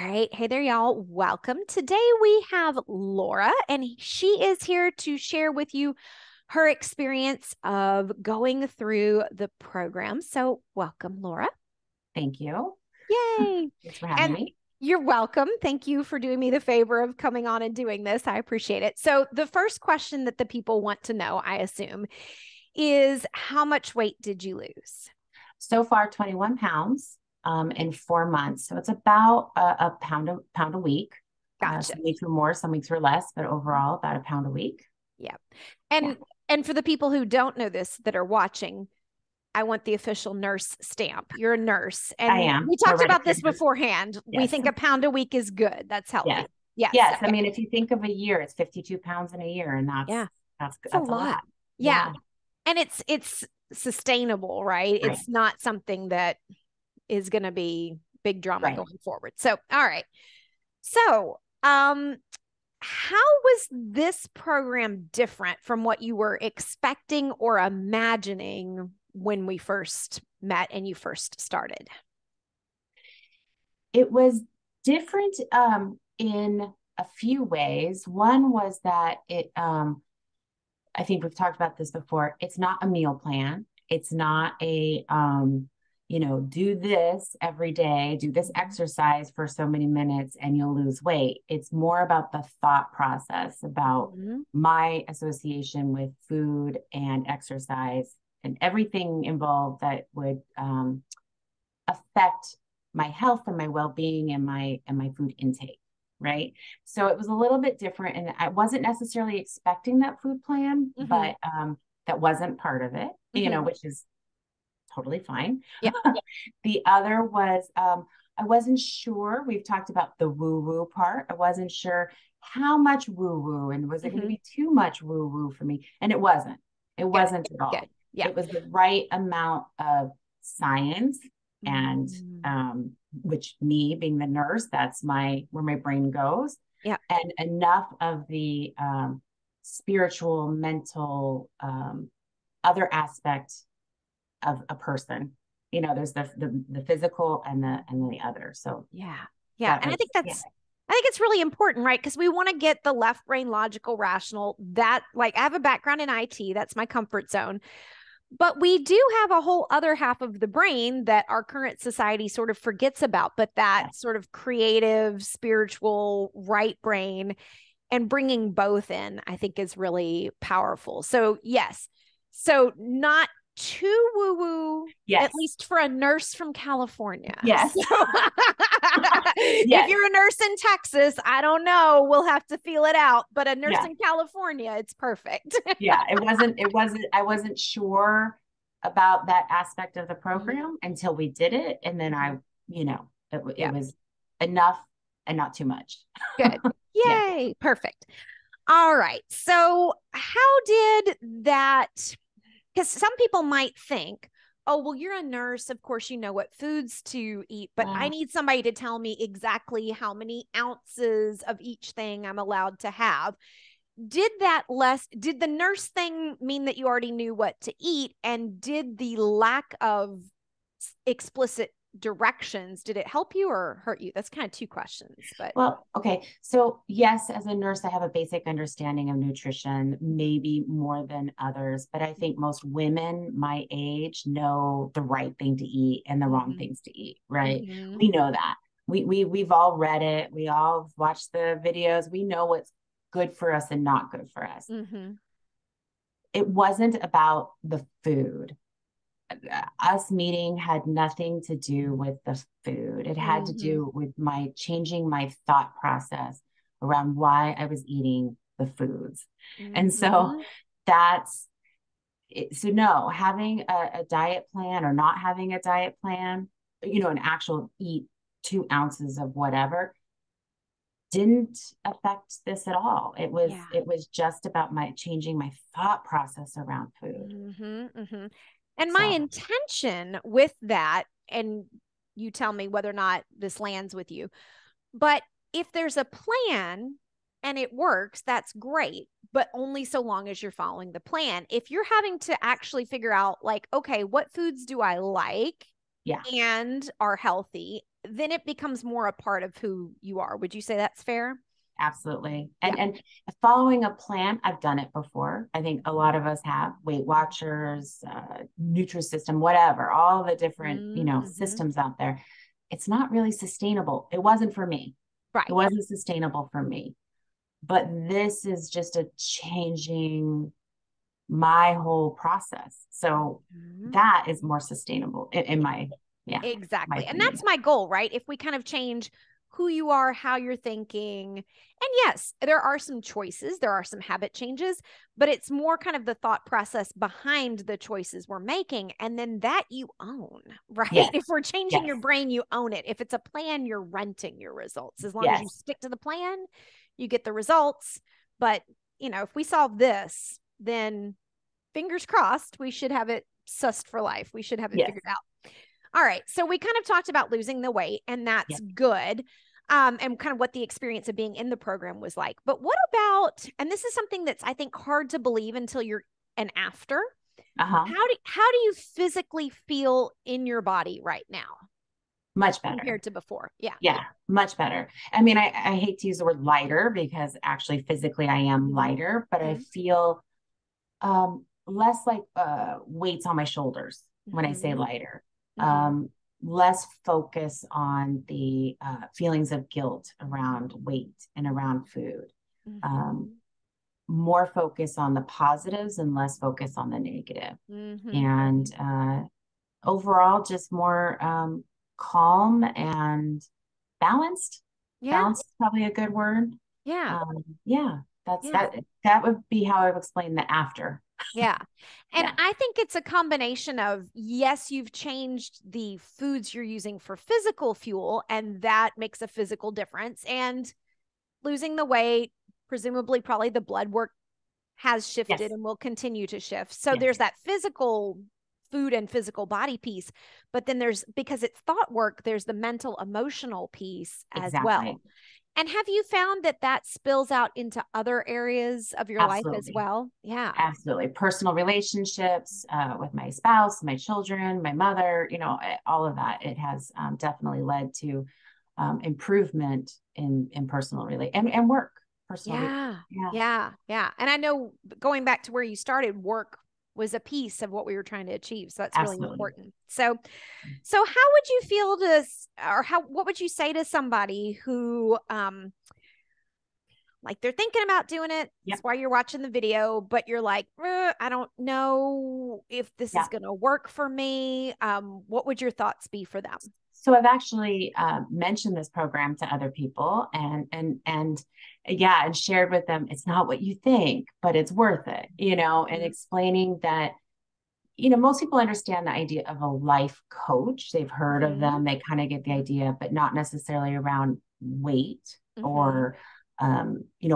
right. Hey there, y'all. Welcome. Today we have Laura, and she is here to share with you her experience of going through the program. So, welcome, Laura. Thank you. Yay. Thanks for having And me. you're welcome. Thank you for doing me the favor of coming on and doing this. I appreciate it. So, the first question that the people want to know, I assume, is how much weight did you lose? So far, 21 pounds in 4 months. So it's about a pound a week. Gotcha. Some weeks were more, some weeks were less, but overall about a pound a week. Yeah. Yeah. And for the people who don't know this that are watching, I want the official nurse stamp. You're a nurse. I And am we talked a about this registered nurse. beforehand. We Yes. think a pound a week is good. That's Yes. healthy. Yes. Yes. I Okay. mean, if you think of a year, it's 52 pounds in a year, and Yeah. that's It's a that's a lot. lot. Yeah. Yeah. And it's sustainable, right? Right. It's not something that is going to be big drama Right. going forward. So, all right. So, how was this program different from what you were expecting or imagining when we first met and you first started? It was different in a few ways. One was that I think we've talked about this before. It's not a meal plan. It's not do this every day, do this exercise for so many minutes and you'll lose weight. It's more about the thought process about Mhm. my association with food and exercise and everything involved that would affect my health and my well-being and my food intake, right? So it was a little bit different, and I wasn't necessarily expecting that food plan, Mhm. but that wasn't part of it, Mhm. which is totally fine. Yeah. The other was I wasn't sure. We've talked about the woo-woo part. I wasn't sure how much woo-woo, and was it going to Mhm. be too much woo-woo for me? And it wasn't. It Good. wasn't at Good. all. Yeah. It was the right amount of science and Mm. which, me being the nurse, that's where my brain goes, Yeah. and enough of the spiritual, mental, other aspect of a person. There's the physical and the other. So Yeah. Yeah. that And was, yeah. I think it's really important, right? Because we want to get the left brain logical, rational. That, like, I have a background in IT, that's my comfort zone. But we do have a whole other half of the brain that our current society sort of forgets about, but that Yes. sort of creative, spiritual, right brain, and bringing both in, I think, is really powerful. So, yes. So, not too woo woo, at Yes. least for a nurse from California. Yes. So, if Yes. you're a nurse in Texas, I don't know. We'll have to feel it out. But a nurse Yeah. in California, it's perfect. Yeah. I wasn't sure about that aspect of the program until we did it. And then it Yeah. was enough and not too much. Good. Yeah. Yay. Perfect. All right. So, how did that? Because some people might think, oh, well, you're a nurse. Of course, you know what foods to eat, but I Well, need somebody to tell me exactly how many ounces of each thing I'm allowed to have. Did the nurse thing mean that you already knew what to eat? And did the lack of explicit directions, did it help you or hurt you? That's kind of two questions, but. Well, okay. So, yes, as a nurse, I have a basic understanding of nutrition, maybe more than others, but I think most women my age know the right thing to eat and the wrong Mhm. things to eat, right? Mhm. We know that. We've all read it. We all watched the videos. We know what's good for us and not good for us. Mhm. It wasn't about the food. Us meeting had nothing to do with the food. It had to Mhm. do with my changing my thought process around why I was eating the foods. And so Mhm. that's it. So, no, having a diet plan or not having a diet plan, an actual eat 2 ounces of whatever didn't affect this at all. It was Yeah. it was just about my changing my thought process around food. Mhm. Mhm. And my So intention with that, and you tell me whether or not this lands with you, but if there's a plan and it works, that's great, but only so long as you're following the plan. If you're having to actually figure out, like, okay, what foods do I like? Yeah. and are healthy, then it becomes more a part of who you are. Would you say that's fair? Absolutely. Yeah. And following a plan, I've done it before. I think a lot of us have Weight Watchers, Nutrisystem, whatever, all the different, Mm-hmm. systems out there. It's not really sustainable. It wasn't for me. It Right. wasn't sustainable for me. But this is just a changing my whole process. So Mhm. that is more sustainable in my, yeah, my Exactly. And opinion. that's my goal, right? If we kind of change who you are, how you're thinking. And yes, there are some choices, there are some habit changes, but it's more kind of the thought process behind the choices we're making. And then that you own, right? Yes. If we're changing your Yes. brain, you own it. If it's a plan, you're renting your results. As long as you Yes. stick to the plan, you get the results. But, if we solve this, then fingers crossed, we should have it sussed for life. We should have it Yes. figured out. All right. So we kind of talked about losing the weight, and that's Yes. good. And kind of what the experience of being in the program was like. But what about, and this is something that's, I think, hard to believe until you're an after. Uh-huh. How do you physically feel in your body right now Much better. compared to before? Yeah. Yeah, much better. I mean, I hate to use the word lighter because actually physically I am Mm-hmm. lighter, but I Mm-hmm. feel less like weights on my shoulders when I say Mm-hmm. lighter. Mm-hmm. Um, Less focus on the feelings of guilt around weight and around food. Um, Mm-hmm. More focus on the positives and less focus on the negative. Mm-hmm. And overall, just more calm and balanced. Yeah. Balanced is probably a good word. Yeah. Yeah, that's Yeah. that. That would be how I would explain the after. Yeah. And Yeah. I think it's a combination of, yes, you've changed the foods you're using for physical fuel, and that makes a physical difference. And losing the weight, presumably, probably the blood work has shifted Yes. and will continue to shift. So Yes. there's that physical food and physical body piece. But then there's, because it's thought work, there's the mental, emotional piece as well. Exactly. And have you found that that spills out into other areas of your life as Absolutely. well? Yeah. Absolutely. Personal relationships with my spouse, my children, my mother, all of that. It has definitely led to improvement in personal and work, Yeah. yeah. Yeah. Yeah. And I know, going back to where you started, work was a piece of what we were trying to achieve. So that's really Absolutely. important. So how would you feel to, or what would you say to somebody who, like, they're thinking about doing it? Yep. That's why you're watching the video, but you're like, I don't know if this Yeah. is going to work for me. What would your thoughts be for them? So I've actually mentioned this program to other people and yeah, and shared with them it's not what you think, but it's worth it, and Mhm. explaining that, most people understand the idea of a life coach. They've heard of Mhm. them, they kind of get the idea, but not necessarily around weight Mhm. or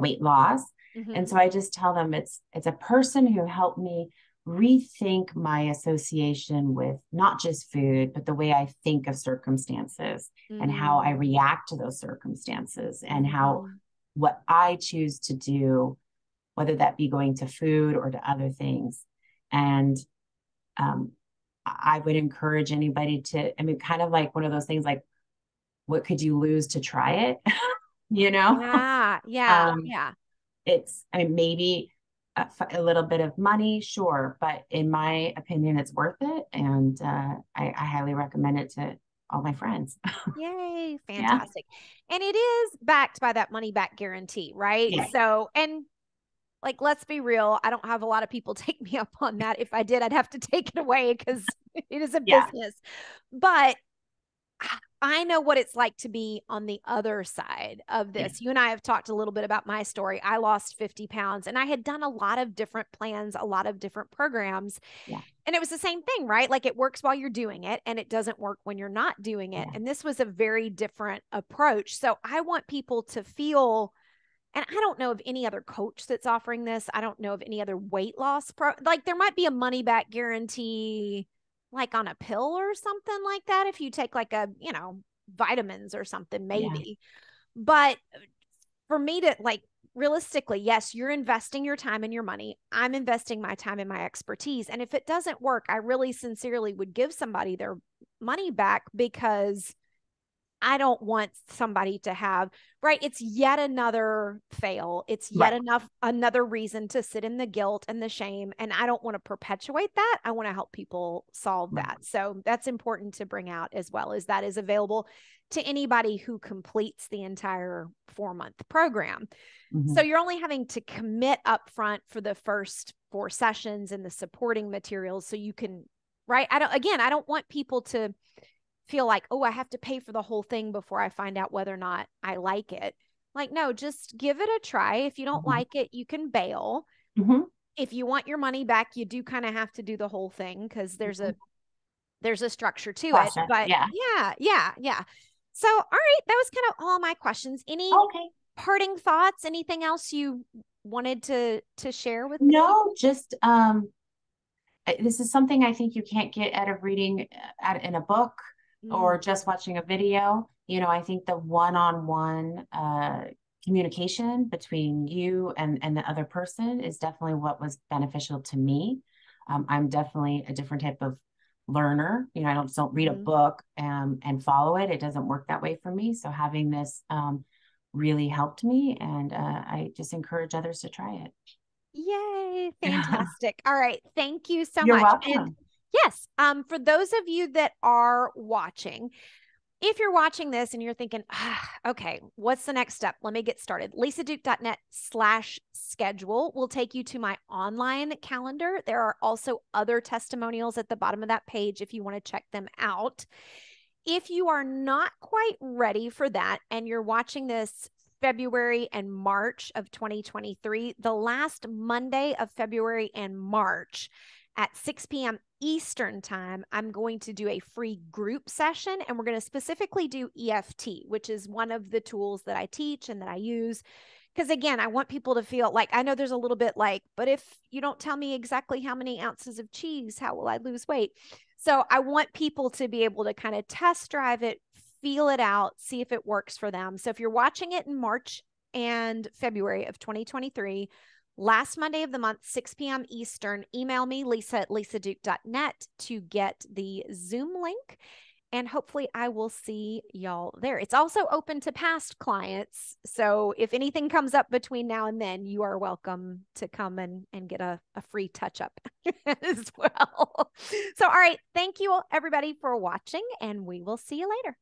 weight loss. And Mhm. so I just tell them it's a person who helped me rethink my association with not just food, but the way I think of circumstances and how I Mhm. react to those circumstances and how Mhm. what I choose to do, whether that be going to food or to other things. And um, I would encourage anybody to, I mean, kind of like one of those things like, what could you lose to try it? you know? Yeah. Yeah. Um, Yeah. I mean, maybe a little bit of money, sure, but in my opinion, it's worth it. And I highly recommend it to all my friends. Yay, Yeah. fantastic. And it is backed by that money back guarantee, right? Yeah. So, and like, let's be real, I don't have a lot of people take me up on that. If I did, I'd have to take it away because it is a Yeah. business. But I know what it's like to be on the other side of Yeah. this. You and I have talked a little bit about my story. I lost 50 pounds and I had done a lot of different plans, a lot of different programs. Yeah. And it was the same thing, right? Like, it works while you're doing it and it doesn't work when you're not doing it. Yeah. And this was a very different approach. So I want people to feel, and I don't know of any other coach that's offering this. I don't know of any other weight loss like, there might be a money back guarantee, like on a pill or something like that. If you take like vitamins or something, Yeah. maybe. But for me to, like, realistically, yes, you're investing your time and your money. I'm investing my time and my expertise. And if it doesn't work, I really sincerely would give somebody their money back because I don't want somebody to have, right? It's yet another fail. It's yet another reason to sit in the guilt and the shame. And I don't want to perpetuate that. I want to help people solve that. So that's important to bring out as well, as that is available to anybody who completes the entire 4-month program. So you're only having to commit upfront for the first 4 sessions and the supporting materials. So you can, right? I don't want people to feel like, oh, I have to pay for the whole thing before I find out whether or not I like it. Like, no, just give it a try. If you don't like it, you can bail. If you want your money back, you do kind of have to do the whole thing because there's a structure to it. But yeah. So, all right, that was kind of all my questions. Any parting thoughts? Anything else you wanted to share with me? No, just this is something I think you can't get out of reading in a book or just watching a video. You know, I think the one-on-one communication between you and the other person is definitely what was beneficial to me. I'm definitely a different type of learner. You know, I don't read a book and follow it. It doesn't work that way for me. So having this really helped me, and I just encourage others to try it. Yay. Fantastic. All right. Thank you so You're much. welcome. And yes, for those of you that are watching, if you're watching this and you're thinking, okay, what's the next step? Let me get started. lisaduke.net/schedule will take you to my online calendar. There are also other testimonials at the bottom of that page if you want to check them out. If you are not quite ready for that and you're watching this February and March of 2023, the last Monday of February and March at 6 p.m. Eastern time, I'm going to do a free group session, and we're going to specifically do EFT, which is one of the tools that I teach and that I use. Because again, I want people to feel like, I know there's a little bit like, but if you don't tell me exactly how many ounces of cheese, how will I lose weight? So I want people to be able to kind of test drive it, feel it out, see if it works for them. So if you're watching it in March and February of 2023, last Monday of the month, 6 p.m. Eastern, email me, lisa@lisaduke.net, to get the Zoom link. And hopefully I will see y'all there. It's also open to past clients. So if anything comes up between now and then, you are welcome to come and get a free touch-up as well. So, all right. Thank you everybody for watching, and we will see you later.